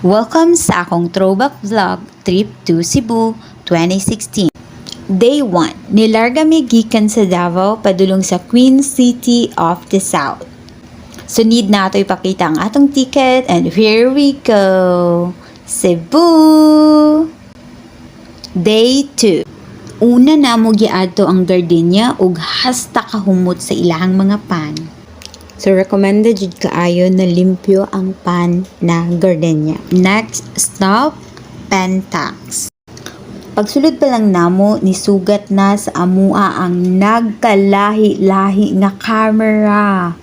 Welcome sa akong throwback vlog trip to Cebu 2016. Day 1, nilarga mi gikan sa Davao padulong sa Queen City of the South. So need na ito ipakita ang atong ticket and here we go! Cebu! Day 2. Una na mo giadto ang gardenia ug hasta kahumot sa ilahang mga pan. So, recommended jud kaayo na limpyo ang pan na gardenia. Next stop, Pentax. Pagsulod pa lang namo, nisugat na sa amua ang nagkalahi-lahi nga camera.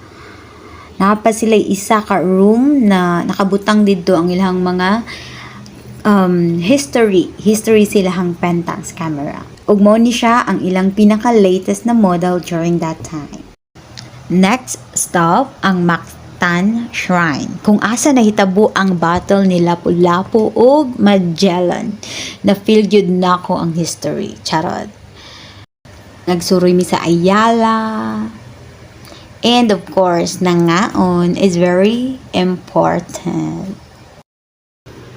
Napa sila isa ka room na nakabutang dito ang ilang mga history silahang Pentax camera. Ug mao ni siya ang ilang pinaka-latest na model during that time. Next stop, ang Mactan Shrine. Kung asa nahitabo ang battle ni Lapu-Lapu ug Magellan. Na-feel good na ko ang history. Charot. Nagsuroy mi sa Ayala. And of course, nangaon is very important.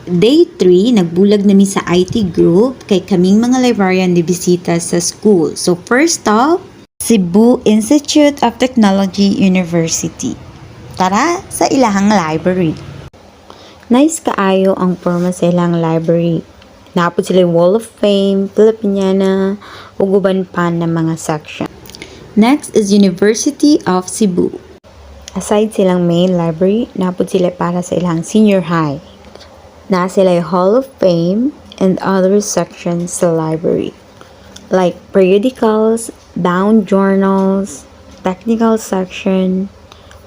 Day 3, nagbulag na mi sa IT group kay kaming mga librarian ni bisita sa school. So first stop, Cebu Institute of Technology University. Tara sa ilahang library. Nice kaayo ang forma sa ilang library. Napod sila Wall of Fame, Filipiniana, ug uban pa na mga section. Next is University of Cebu. Aside silang main library, napod sila para sa ilang senior high. Na sila Hall of Fame and other sections sa library. Like periodicals, bound journals, technical section,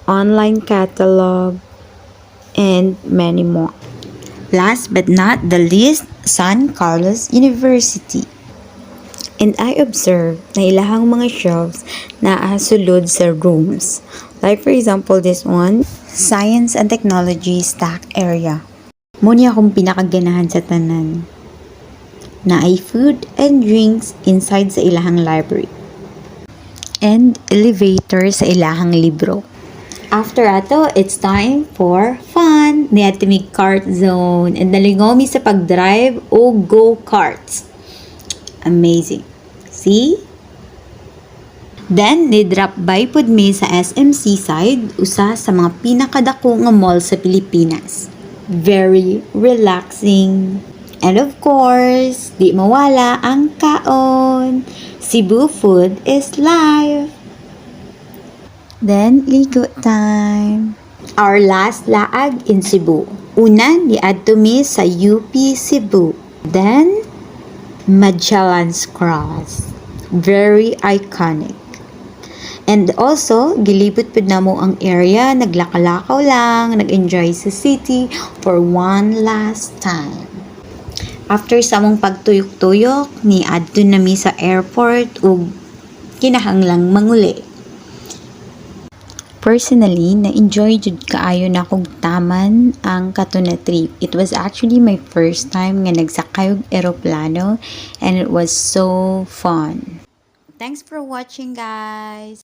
online catalog, and many more. Last but not the least, San Carlos University. And I observed na ilahang mga shelves na sulod sa rooms. Like for example, this one, Science and Technology Stack Area. Muna akong pinakaganahan sa tanan na ay food and drinks inside sa ilahang library and elevator sa ilahang libro. After ato, it's time for fun. Niya may kart zone and nalingomi sa pagdrive o go-karts. Amazing. See? Then, ni-drop by pud mi sa SM Seaside, usa sa mga pinakadako nga mall sa Pilipinas. Very relaxing. And of course, di mawala ang kaon. Cebu food is life. Then, ligo time. Our last laag in Cebu. Una, niadto mi sa UP Cebu. Then, Magellan's Cross. Very iconic. And also, gilibot pud namo ang area, naglakalakaw lang, nag-enjoy sa city for one last time. After sa mong pagtuyok-tuyok, ni adto na mi sa airport ug kinahanglang manguli. Personally, na-enjoy jud kaayo na kog taman ang katuna trip. It was actually my first time nga nagsakay og eroplano and it was so fun. Thanks for watching, guys!